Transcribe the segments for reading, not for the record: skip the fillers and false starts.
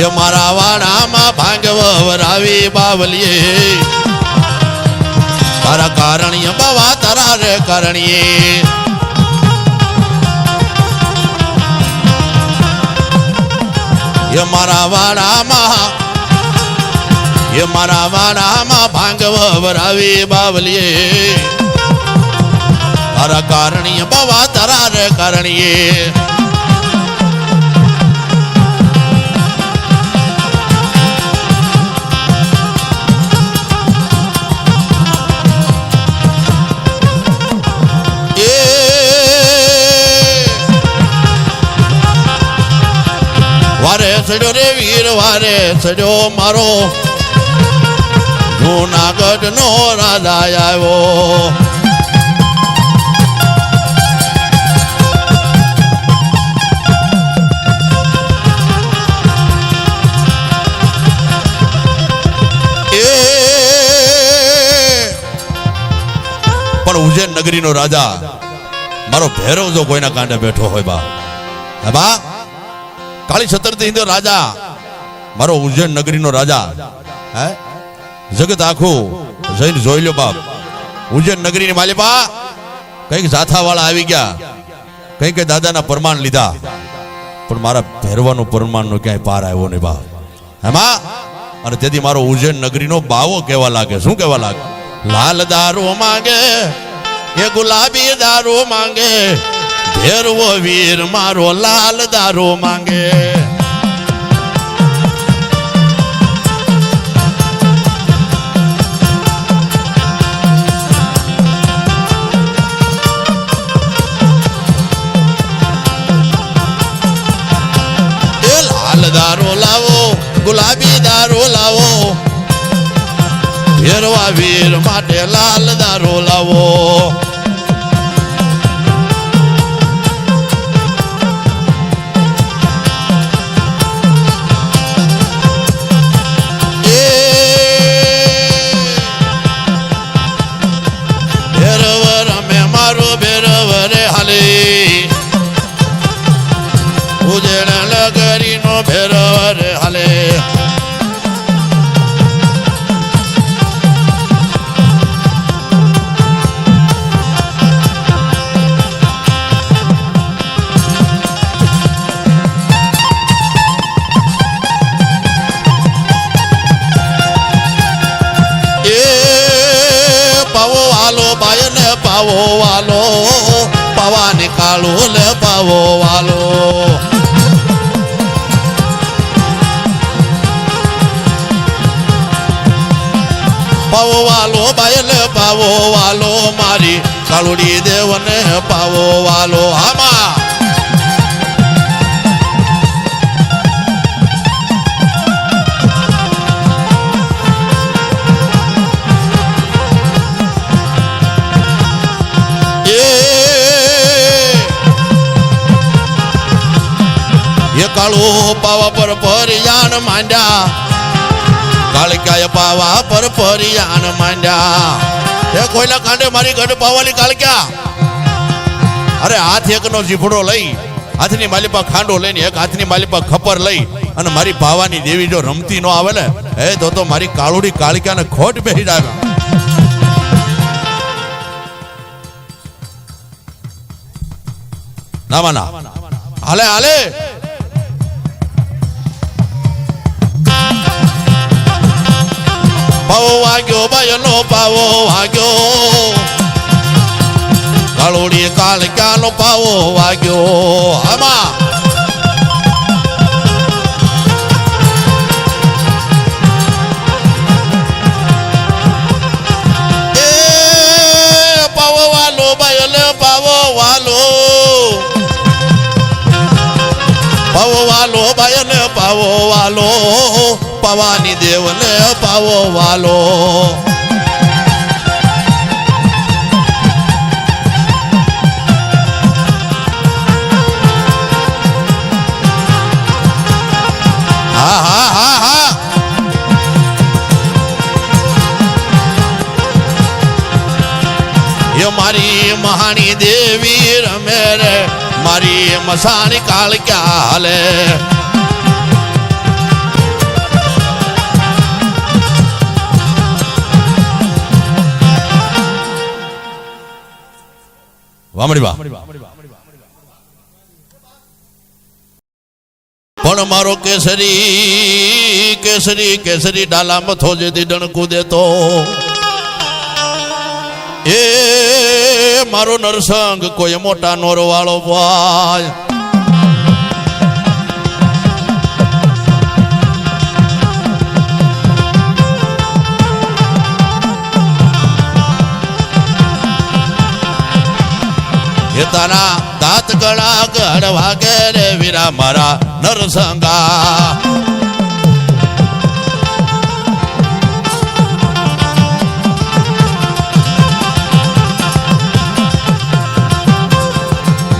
એ મારા વાડામાં ભાંગવ વરાવી બાવલીએ તારા કારણીય બાવા તારા રે કારણીએ એ મારા વાડામાં ભાંગવ વરાવી બાવલીએ તારા કારણીય બાવા તારા રે કારણીએ વારે સડ્યો રે વીર વારે સડ્યો મારો જૂનાગઢ નો રાજા આવ્યો પણ ઉજ્જૈન નગરી નો રાજા મારો ભૈરવ જો કોઈના કાંડે બેઠો હોય બા કાળી છતરથી હિન્દુ રાજા મારો ઉજ્જૈન નગરીનો રાજા હે જગત આખું જઈને જોઈ લો બાપ ઉજ્જૈન નગરીની માલિપા કઈક જાથા વાળા આવી ગયા કઈક દાદાના પરમાન લીધા પણ મારા ભેરવાનું પરમાન નો ક્યાંય પાર આવ્યો નહીં બાપ હેમાં અને તેથી મારો ઉજ્જૈન નગરીનો બાવો કેવા લાગે શું કેવા લાગે લાલ દારૂ માંગે એ ગુલાબી દારૂ માંગે ભેરવો વીર મારો લાલ દારૂ માંગે એ લાલ દારૂ લાવો ગુલાબી દારૂ લાવો ભેરવા વીર માટે લાલ દારૂ લાવો ભેરવર હાલે એ પાવો વાલો બાયને પાવો વાલો પાવા નીકાળો લે પાવો વાલો પાવો વાલો બાયલે પાવો વાલો મારી કાળુડી દેવને પાવો વાલો આમાં એ કાળો પાવા પર પરિયાણ માંડ્યા કાળક્યા પાવા પર પરિયાણ માંડ્યા એ કોઈના કાંડે મારી ગઢ પાવાની કાળક્યા અરે હાથ એકનો જીભડો લઈ હાથની માલિપા ખાંડો લઈને એક હાથની માલિપા ખપર લઈ અને મારી પાવાની દેવી જો રમતી ન આવે ને એ તો મારી કાળુડી કાળક્યાને ખોટ બેહી જાય ના માના હાલે હાલે પાવો વાગ્યો બાયનો પાવો વાગ્યો કાળુડી કાળક્યાનો પાવો વાગ્યો આમાં એ પાવો વાલો બાયને પાવો વાલો પાવો વાલો બાયને પાવો વાલો પાવાની દેવને પાવો વાલો હા હા હા હા એ મારી મહાણી દેવી રમે રે મારી મસાણી કાળક્યા હાલે વામડી વાહ. પણ મારો કેસરી કેસરી કેસરી ડાલા મથો જેથી ડણકું દેતો એ મારો નરસંગ કોઈ મોટા નોર વાળો ભાઈ એ તારા દાંત ગળા ગઢ વાગે રે વીરા મારા નરસંગા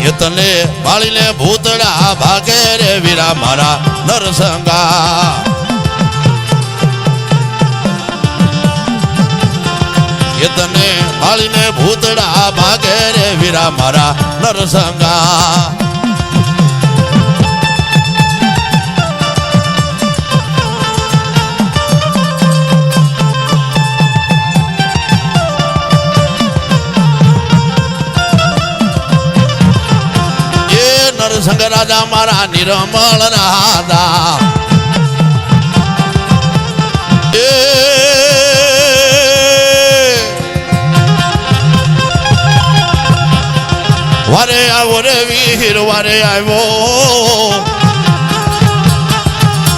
એ તને વાળીને ભૂતડા ભાગે રે વીરા મારા નરસંગા એ તને વાળીને ભૂતડા ભાગે રે વીરા મારા નરસંગા નરસંગ રાજા મારા નિર્મળ રાધા એ વારે આવો રે વીર વારે આવ્યો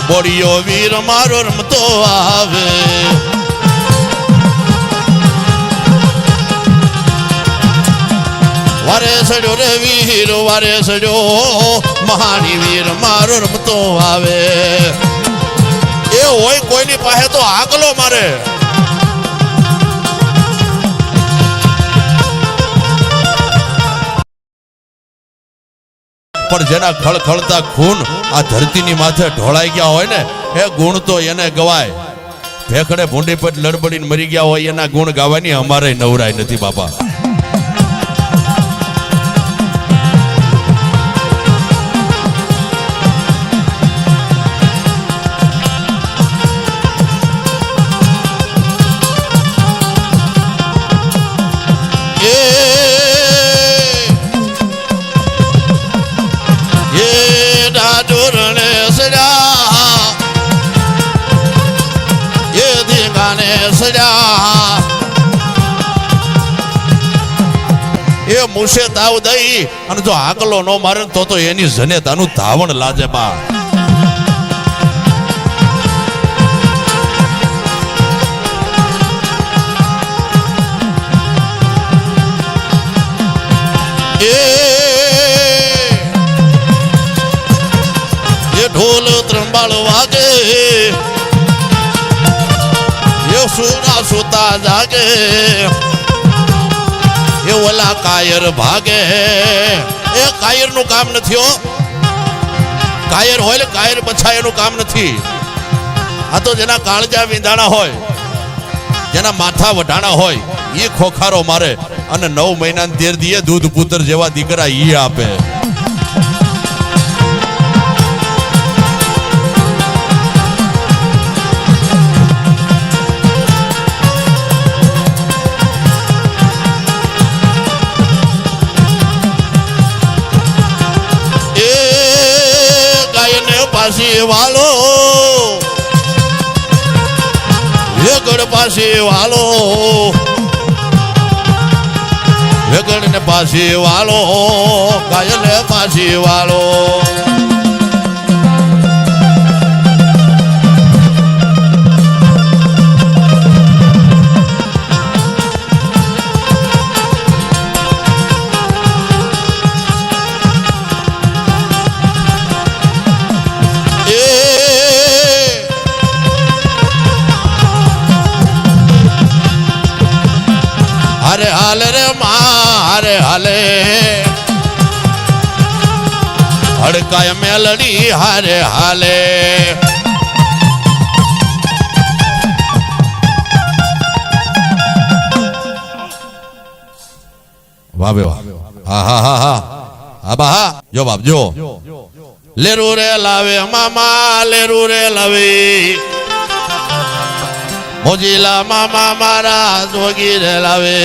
બોડિયો વીર મારો રમતો આવે વારે સડ્યો રે વીર વારે સડ્યો મહાની વીર મારો રમતો આવે એ હોય કોઈની પાસે તો આગલો મારે પણ જેના ખળખળતા ખૂન આ ધરતીની માથે ઢોળાઈ ગયા હોય ને એ ગુણ તો એને ગવાય ભેખડે ભૂંડી પર લડબડીને મરી ગયા હોય એના ગુણ ગાવાની અમારે નવરાય નથી બાપા એ મુશે તાવ દઈ અને જો આગલો નો મારે તો એની જનેતાનું ધાવણ લાજે બા એ ઢોલ ત્રંબાળ વાગે એ સુના સુતા જાગે એ ઓલા કાયર ભાગે એ કાયર નું કામ નથી હો કાયર હોય એટલે કાયર બછાય એનું કામ નથી આ તો જેના કાળજા વિંધાણા હોય જેના માથા વઢાણા હોય એ ખોખારો મારે અને 9 મહિના 13 દીએ દૂધ પુત્ર જેવા દીકરા ઈ આપે પાસી વાલો વેગડ પાસી વાલો વેગડ ને પાસી વાલો કાયલ ને પાસી વાલો હારે હાલે રે મારે હાલે હડકાય મેલડી હારે હાલે વાહ બે વાહ હા હા હા હા હા બા હા જો બાપ જો લેરું રે લાવે મામા લેરું રે લાવે મોજીલા મામા મારા જોગી રે લાવે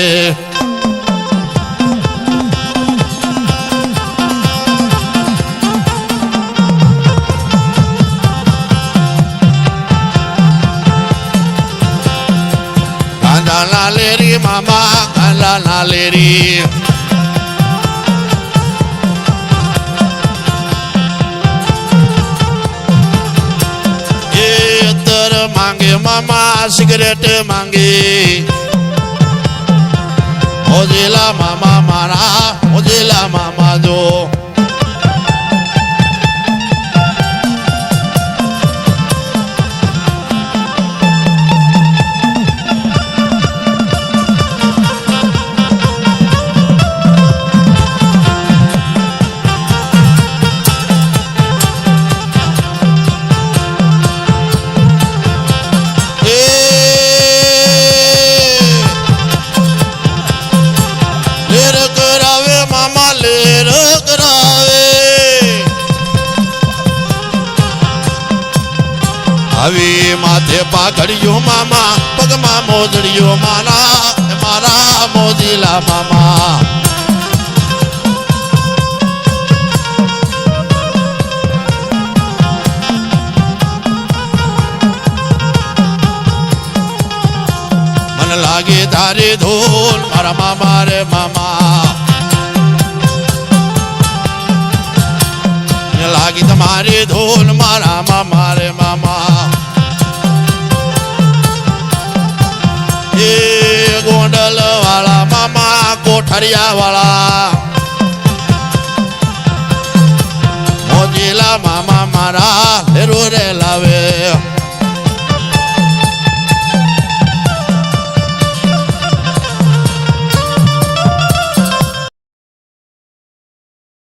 માલા ના લેરી એ અત્તર માંગે મામા સિગરેટ માંગે મોજીલા મામા મારા મોજીલા મામા જો આવી માથે પાઘડિયો મામા પગમાં મોજડિયો મારા મારા મોજીલા મામા મન લાગે તારે ધોલ મારા મામા રે મામા લાગી તમારી ધૂન મારા મામા રે મામા એ ગોંડલ વાળા મામા કોઠરિયા વાળા મોજીલા મામા મારા લેરો રે લાવે